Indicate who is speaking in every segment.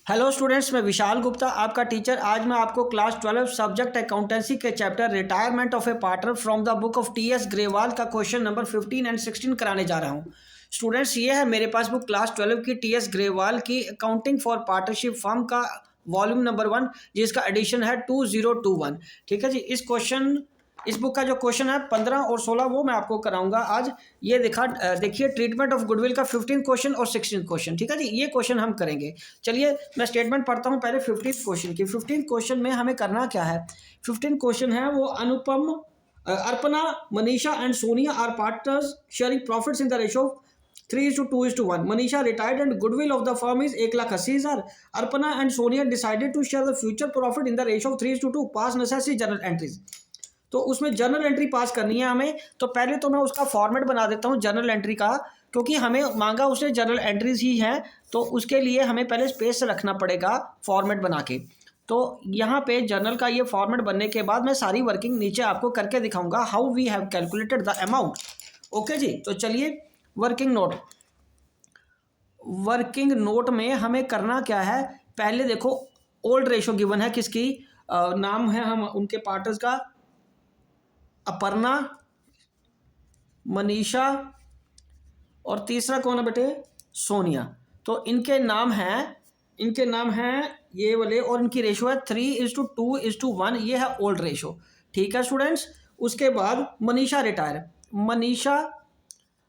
Speaker 1: Hello students, मैं विशाल गुप्ता आपका teacher. आज मैं आपको क्लास 12 सब्जेक्ट अकाउंटेंसी के chapter retirement of A partner from the book of T.S.. Grewal का क्वेश्चन नंबर 15 एंड 16 कराने जा रहा हूं। स्टूडेंट्स, ये है मेरे पास बुक क्लास 12 की टी.एस. ग्रेवाल की अकाउंटिंग फॉर पार्टनरशिप फर्म का वॉल्यूम नंबर 1, जिसका एडिशन है 2021। ठीक है जी। इस बुक का जो क्वेश्चन है 15 और 16 वो मैं आपको कराऊंगा आज। ये देखिए ट्रीटमेंट ऑफ गुडविल का 15 क्वेश्चन और 16 क्वेश्चन। ठीक है जी, ये क्वेश्चन हम करेंगे। चलिए मैं स्टेटमेंट पढ़ता हूँ पहले 15 क्वेश्चन की। 15 क्वेश्चन में हमें करना क्या है। 15 क्वेश्चन है वो Arpana, Manisha and Sonia are partners sharing profits in the ratio 3:2:1. Manisha retired and goodwill of the firm is 1,80,000. Arpana and Sonia decided to share the future profit in the ratio of 3:2. Pass necessary journal entries. तो उसमें journal entry पास करनी है हमें। तो पहले तो मैं उसका फॉर्मेट बना देता हूँ जर्नल एंट्री का, क्योंकि हमें मांगा उसने जर्नल एंट्रीज ही है, तो उसके लिए हमें पहले स्पेस रखना पड़ेगा फॉर्मेट बना के। तो यहाँ पे जर्नल का ये फॉर्मेट बनने के बाद मैं सारी वर्किंग नीचे आपको करके दिखाऊंगा, how we have calculated the amount. Okay जी, तो चलिए वर्किंग नोट में हमें करना क्या है। पहले देखो ओल्ड रेशो गिवन है, किसकी नाम है हम उनके पार्टनर्स का, अपर्णा, मनीषा और तीसरा कौन है बेटे, सोनिया। तो इनके नाम हैं ये वाले, और इनकी रेशो है 3:2:1। ये है ओल्ड रेशो। ठीक है स्टूडेंट्स। उसके बाद मनीषा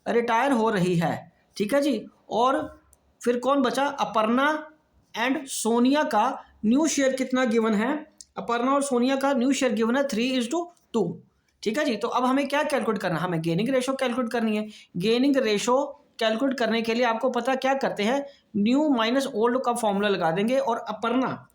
Speaker 1: रिटायर हो रही है। ठीक है जी। और फिर कौन बचा, अपर्णा एंड सोनिया का न्यू शेयर कितना गिवन है। अपर्णा और सोनिया का न्यू शेयर गिवन है 3:2। ठीक है जी। तो अब हमें क्या कैलकुलेट करना है, हमें गेनिंग रेशो कैलकुलेट करनी है। गेनिंग रेशो कैलकुलेट करने के लिए आपको पता क्या करते हैं, न्यू माइनस ओल्ड का फॉर्मूला लगा देंगे। और अपर्णा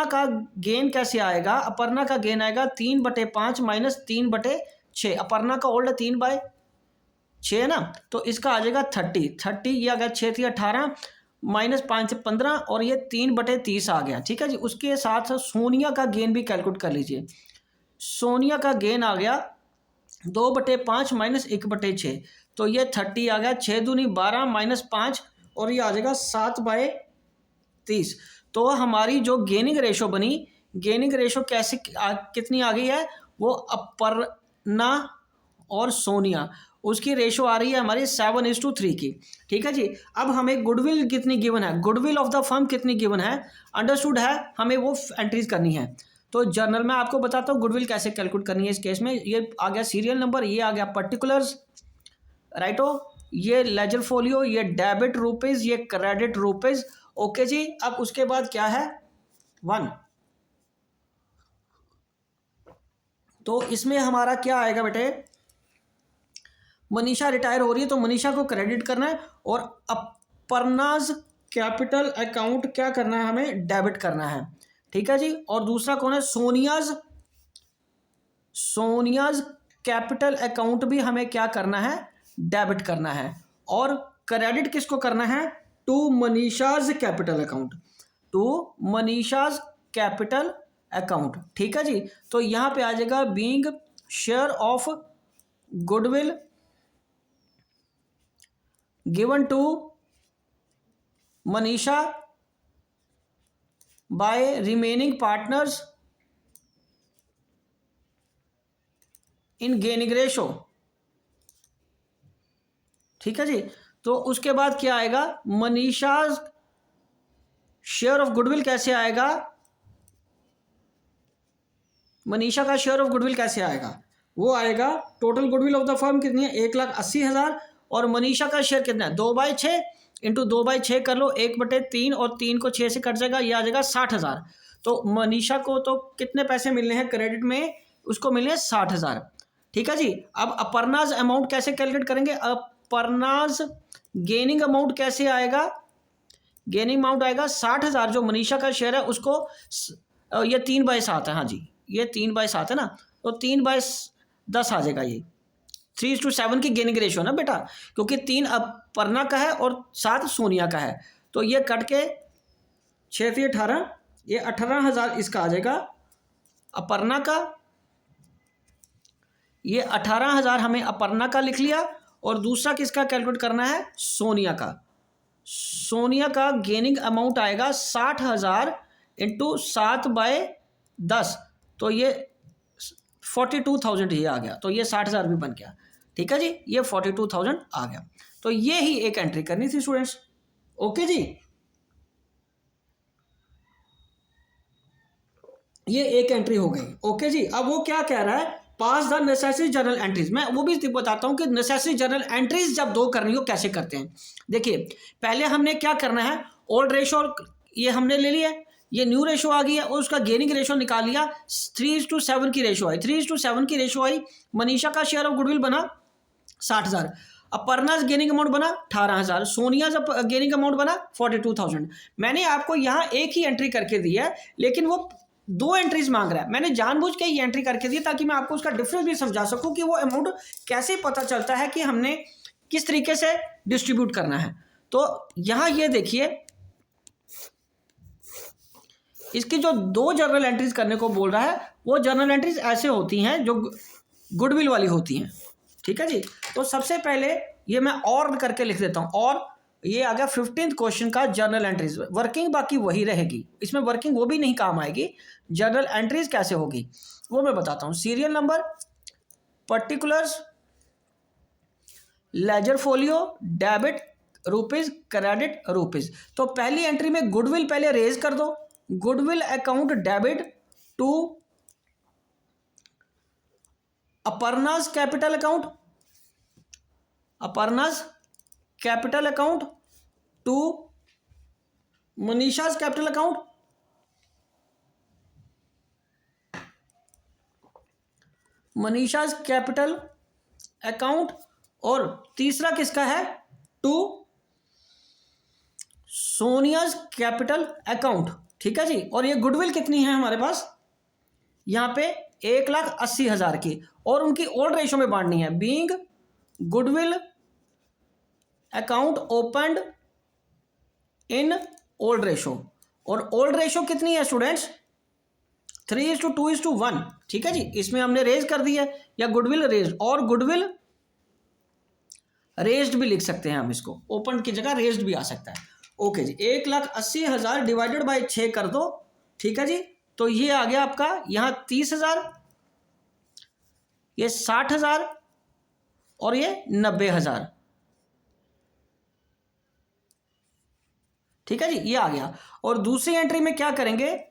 Speaker 1: का गेन कैसे आएगा, अपर्णा का गेन आएगा 3/5 माइनस 3/6। अपर्णा का ओल्ड 3/6 है ना, तो इसका आ जाएगा 30। ये आ गया 6 थी 18 माइनस 5 से 15, और ये 3/30 आ गया। ठीक है जी। उसके साथ सोनिया का गेन भी कैलकुलेट कर लीजिए। सोनिया का गेन आ गया 2/5 माइनस 1/6, तो ये 30 आ गया। 6 दूनी 12 माइनस 5, और ये आ जाएगा 7/30। तो हमारी जो गेनिंग रेशो बनी, गेनिंग रेशो कितनी आ गई है, वो अपर्णा और सोनिया, उसकी रेशो आ रही है हमारी 7:3 की। ठीक है जी। अब हमें गुडविल कितनी गिवन है, गुडविल ऑफ द फर्म कितनी गिवन है, अंडरस्टूड है, हमें वो एंट्रीज करनी है। तो जर्नल में आपको बताता हूँ गुडविल कैसे कैलकुलेट करनी है। इस केस में ये आ गया सीरियल नंबर, ये आ गया पर्टिकुलर्स, राइटो, ये लेजर फोलियो, ये डेबिट रुपीज, ये क्रेडिट रुपीज। ओके जी। अब उसके बाद क्या है 1, तो इसमें हमारा क्या आएगा बेटे, मनीषा रिटायर हो रही है तो मनीषा को क्रेडिट करना है, और अपर्णाज कैपिटल अकाउंट क्या करना है, हमें डेबिट करना है। ठीक है जी। और दूसरा कौन है, सोनियाज कैपिटल अकाउंट भी हमें क्या करना है, डेबिट करना है। और क्रेडिट किसको करना है, टू मनीषाज कैपिटल अकाउंट। ठीक है जी। तो यहां पे आ जाएगा being share of goodwill given to Manisha by remaining partners in gaining ratio. ठीक है जी। तो उसके बाद क्या आएगा, मनीषा शेयर ऑफ गुडविल कैसे आएगा, मनीषा का शेयर ऑफ गुडविल कैसे आएगा, वो आएगा total goodwill of the firm कितनी है 1,80,000, और मनीषा का शेयर कितना है 2/6 इंटू 2/6 कर लो 1/3, और 3 को 6 से कट जाएगा, ये आ जाएगा 60,000। तो मनीषा को तो कितने पैसे मिलने हैं क्रेडिट में, उसको मिलने हैं 60,000। ठीक है जी। अब अपर्णाज अमाउंट कैसे कैलकुलेट करेंगे, अपर्णाज गेनिंग अमाउंट कैसे आएगा, गेनिंग अमाउंट आएगा 60,000, जो मनीषा का शेयर है उसको, ये 3/7 है, हाँ जी ये 3/7 है ना, तो 3/10 आ जाएगा। ये 3:7 की गेनिंग रेशो ना बेटा, क्योंकि 3 अपर्णा का है और 7 सोनिया का है, तो ये कट के 6 से 18, ये 18,000 इसका आ जाएगा अपर्णा का, ये 18,000 हमें अपर्णा का लिख लिया, और दूसरा किसका कैलकुलेट करना है, सोनिया का। सोनिया का गेनिंग अमाउंट आएगा 60,000 इंटू 7/10, तो ये 42,000 ही आ गया, तो ये 60,000 भी बन गया। ठीक है जी, ये 42,000 आ गया। तो ये ही एक एंट्री करनी थी स्टूडेंट्स। ओके जी, ये एक एंट्री हो गई। ओके जी, अब वो क्या कह रहा है, पास द नेसेसरी जर्नल एंट्रीज। मैं वो भी बताता हूं कि नेसेसरी जर्नल एंट्रीज जब दो करनी हो कैसे करते हैं। देखिए, पहले हमने क्या करना है, ओल्ड रेशो ये हमने ले लिया, ये न्यू रेशो आ गई है और उसका गेनिंग रेशो निकाल लिया। 3:7 की रेशो आई, 3:7 की रेशो आई। मनीषा का शेयर ऑफ गुडविल बना 60,000, अपर्णा गेनिंग अमाउंट बना 18,000, सोनिया गेनिंग अमाउंट बना 42,000। मैंने आपको यहाँ एक ही एंट्री करके दी है, लेकिन वो दो एंट्रीज मांग रहा है। मैंने जानबूझ के ये एंट्री करके दी ताकि मैं आपको उसका डिफरेंस भी समझा सकूं कि वो अमाउंट कैसे पता चलता है कि हमने किस तरीके से डिस्ट्रीब्यूट करना है। तो यहां ये देखिए, इसकी जो दो जर्नल एंट्रीज करने को बोल रहा है, वो जर्नल एंट्रीज ऐसे होती हैं जो गुडविल वाली होती हैं। ठीक है जी, तो सबसे पहले ये मैं और करके लिख देता हूं, और ये आ गया 15th क्वेश्चन का जर्नल एंट्रीज। वर्किंग बाकी वही रहेगी, इसमें वर्किंग वो भी नहीं काम आएगी। जर्नल एंट्रीज कैसे होगी वो मैं बताता हूं। Serial number, particulars, ledger folio, debit rupees, credit rupees. तो पहली एंट्री में गुडविल पहले रेज कर दो। Goodwill account debit to Arpana's capital account, Arpana's capital account to Manisha's capital account, Manisha's capital account, और तीसरा किसका है, टू सोनियाज कैपिटल अकाउंट। ठीक है जी, और ये गुडविल कितनी है हमारे पास, यहां पे 1,80,000 की, और उनकी ओल्ड रेशो में बांटनी है। Being goodwill account opened in old ratio, और ओल्ड रेशो कितनी है स्टूडेंट्स, 3:2:1। ठीक है जी, इसमें हमने रेज कर दी है, या गुडविल रेज, और गुडविल रेज्ड भी लिख सकते हैं हम इसको, ओपन की जगह रेज्ड भी आ सकता है। ओके जी, 1,80,000 डिवाइडेड बाई 6 कर दो। ठीक है जी, तो ये आ गया आपका यहां 30,000, ये 60,000 और ये 90,000। ठीक है जी, ये आ गया। और दूसरी एंट्री में क्या करेंगे,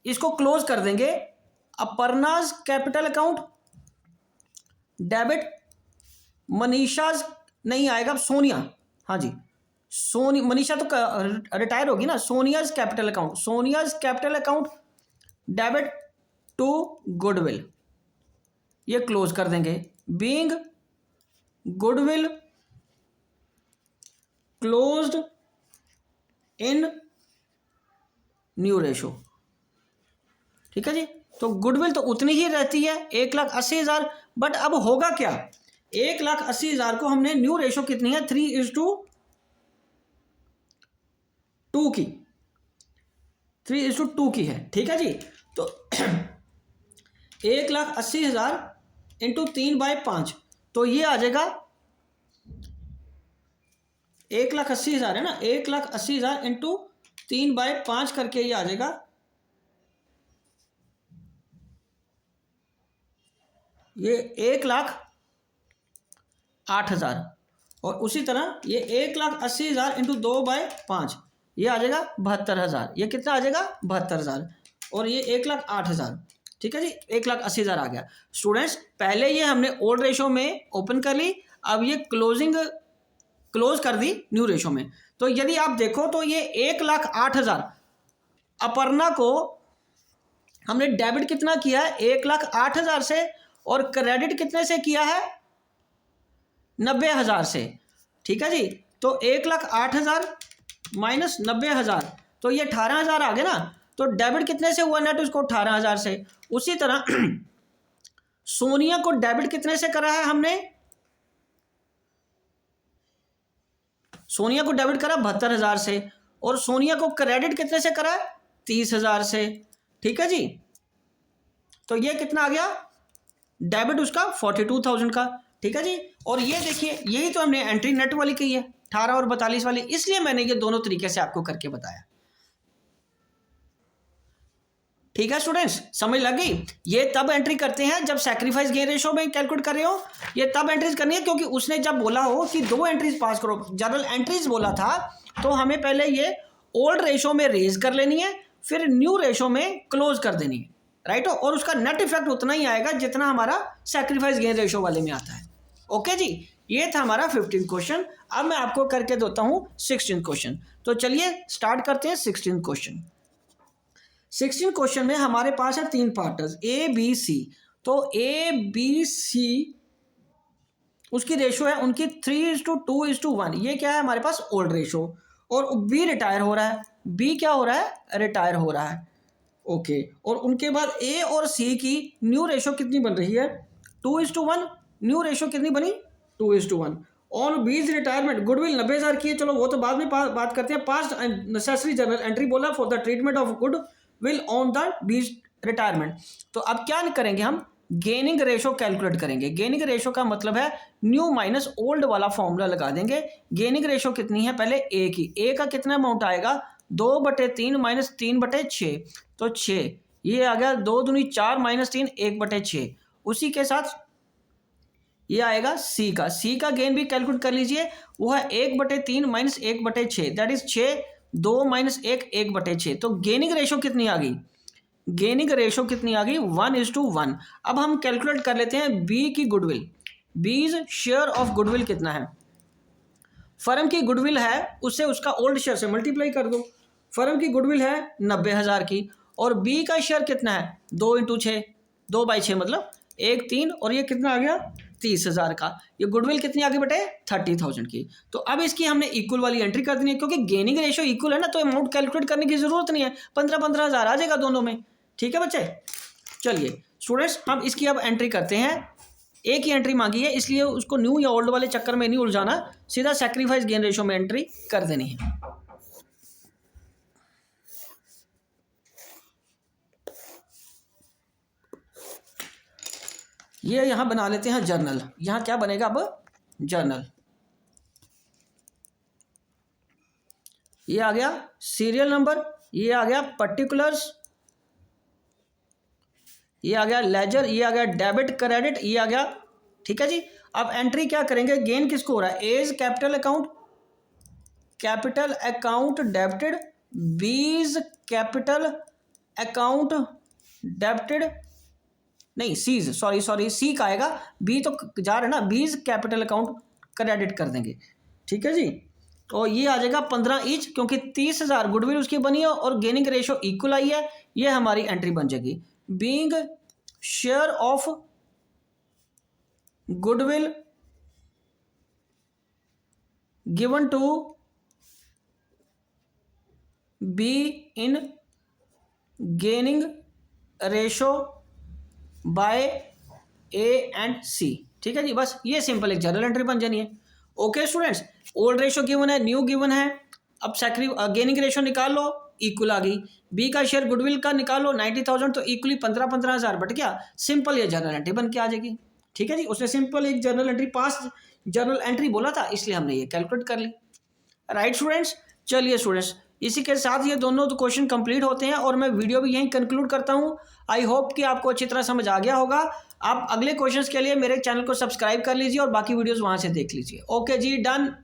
Speaker 1: इसको क्लोज कर देंगे। Aparna's capital account debit, Manisha's नहीं आएगा, सोनिया, हाँ जी सोनी, मनीषा तो रिटायर होगी ना, Sonia's capital account, Sonia's capital account debit to goodwill, ये क्लोज कर देंगे। Being goodwill closed in new ratio. ठीक है जी, तो गुडविल तो उतनी ही रहती है 1,80,000, बट अब होगा क्या, 1,80,000 को हमने न्यू रेशो कितनी है, 3:2 की, 3:2 की है। ठीक है जी, तो 1,80,000 इंटू 3/5, तो ये आ जाएगा 1,80,000 है ना, 1,80,000 इंटू 3/5 करके ये आ जाएगा, ये 1,08,000, और उसी तरह ये 1,80,000 इंटू 2/5, ये आ जाएगा 72,000। ये कितना आ जाएगा, 72,000, और ये 1,08,000। ठीक है जी, 1,80,000 आ गया। स्टूडेंट्स, पहले ये हमने ओल्ड रेशो में ओपन कर ली, अब ये क्लोज कर दी न्यू रेशो में। तो यदि आप देखो तो ये 1,08,000 अपर्णा को हमने डेबिट कितना किया है, 1,08,000 से, और क्रेडिट कितने से किया है, 90,000 से। ठीक है जी, तो 1,08,000 माइनस 90,000, तो ये 18,000 आ गया ना। तो डेबिट कितने से हुआ नेट, उसको 18,000 से। उसी तरह सोनिया को डेबिट कितने से करा है हमने, सोनिया को डेबिट करा 72,000 से, और सोनिया को क्रेडिट कितने से करा है, 30,000 से। ठीक है जी, तो ये कितना आ गया, डेबिट उसका 42,000 का। ठीक है जी। और ये देखिए, यही तो हमने एंट्री नेट वाली की है, 18 और 42 वाली, इसलिए मैंने ये दोनों तरीके से आपको करके बताया। ठीक है स्टूडेंट्स, समझ लग गई। ये तब एंट्री करते हैं जब सैक्रिफाइस गेन रेशो में कैलकुलेट कर रहे हो, ये तब एंट्रीज करनी है क्योंकि उसने जब बोला हो कि 2 एंट्रीज पास करो, जनरल एंट्रीज बोला था, तो हमें पहले ये ओल्ड रेशो में रेज कर लेनी है, फिर न्यू रेशो में क्लोज कर देनी है, राइट। और उसका नेट इफेक्ट उतना ही आएगा जितना हमारा सैक्रिफाइस गेन रेशो वाले में आता है। ओके जी, ये था हमारा 15 क्वेश्चन। अब मैं आपको करके देता हूँ 16 क्वेश्चन। तो चलिए स्टार्ट करते हैं 16 क्वेश्चन। 16 क्वेश्चन में हमारे पास है 3 पार्टर्स ए बी सी। तो ए बी सी उसकी रेशो है उनकी 3:2:1। ये क्या है हमारे पास ओल्ड रेशो। और बी रिटायर हो रहा है, बी क्या हो रहा है, रिटायर हो रहा है। ओके, और उनके बाद ए और सी की न्यू रेशो कितनी बन रही है, 2:1। न्यू रेशो कितनी बनी, 2:1। ऑन बीज रिटायरमेंट गुडविल 90,000 की है, चलो वो तो बाद में बात करते हैं। पास्ट नेसेसरी जनरल एंट्री बोला for the treatment of good will on the bees retirement. तो अब क्या करेंगे, हम गेनिंग रेशो कैलकुलेट करेंगे। गेनिंग रेशो का मतलब है न्यू माइनस ओल्ड वाला फॉर्मूला लगा देंगे। गेनिंग रेशो कितनी है, पहले ए की, ए का कितना अमाउंट आएगा, 2/3 माइनस 3/6, तो 6। ये आ गया 2 दूनी 4 माइनस 3 1/6। उसी के साथ ये आएगा सी का, सी का गेन भी कैलकुलेट कर लीजिए, वो है 1/3 माइनस 1/6, दैट इज 6, 2 माइनस 1 1/6। तो गेनिंग रेशो कितनी आ गई, गेनिंग रेशो कितनी आ गई, 1:1। अब हम कैलकुलेट कर लेते हैं बी की गुडविल। बीज शेयर ऑफ गुडविल कितना है, फर्म की गुडविल है उससे उसका ओल्ड शेयर से मल्टीप्लाई कर दो। फर्म की गुडविल है 90,000 की, और बी का शेयर कितना है, 2 × 6, 2/6 मतलब 1 3, और ये कितना आ गया 30,000 का। ये गुडविल कितनी आ गई बेटे, 30,000 की। तो अब इसकी हमने इक्वल वाली एंट्री कर देनी है, क्योंकि गेनिंग रेशो इक्वल है ना, तो अमाउंट कैलकुलेट करने की जरूरत नहीं है, 15,000 आ जाएगा दोनों में। ठीक है बच्चे, चलिए स्टूडेंट्स हम इसकी अब एंट्री करते हैं। एक ही एंट्री मांगी है, इसलिए उसको न्यू या ओल्ड वाले चक्कर में नहीं उलझाना, सीधा सैक्रिफाइस गेन रेशो में एंट्री कर देनी है। ये यहां बना लेते हैं जर्नल। यहां क्या बनेगा अब, जर्नल। ये आ गया सीरियल नंबर, ये आ गया पर्टिकुलर्स, ये आ गया लेजर, ये आ गया डेबिट क्रेडिट, ये आ गया। ठीक है जी, अब एंट्री क्या करेंगे, गेन किसको हो रहा है, A's capital account, capital account debited, B's capital account debited, नहीं सीज, सॉरी सी का आएगा, बी तो जा रहा है ना, बीज कैपिटल अकाउंट क्रेडिट कर देंगे। ठीक है जी, तो ये आ जाएगा 15 ईच, क्योंकि 30,000 गुडविल उसकी बनी है और गेनिंग रेशो इक्वल आई है, ये हमारी एंट्री बन जाएगी। Being share of goodwill given to be in gaining ratio by A and C. ठीक है जी, बस ये सिंपल एक जनरल एंट्री बन जानी है। Okay students, old ratio given है, न्यू गिवन है, अब गेनिंग रेशो निकाल लो, इक्वल आ गई। बी का शेयर गुडविल का निकालो 90,000, तो इक्वली 15,000 बट गया, सिंपल ये जनरल एंट्री बन के आ जाएगी। ठीक है जी, उसने सिंपल एक जनरल एंट्री, पास जनरल एंट्री बोला था, इसलिए हमने ये कैलकुलेट कर ली। राइट स्टूडेंट्स, चलिए स्टूडेंट्स इसी के साथ ये दोनों क्वेश्चन कंप्लीट होते हैं और मैं वीडियो भी यहीं कंक्लूड करता हूँ। आई होप कि आपको अच्छी तरह समझ आ गया होगा। आप अगले क्वेश्चंस के लिए मेरे चैनल को सब्सक्राइब कर लीजिए और बाकी वीडियोस वहाँ से देख लीजिए। ओके जी, डन।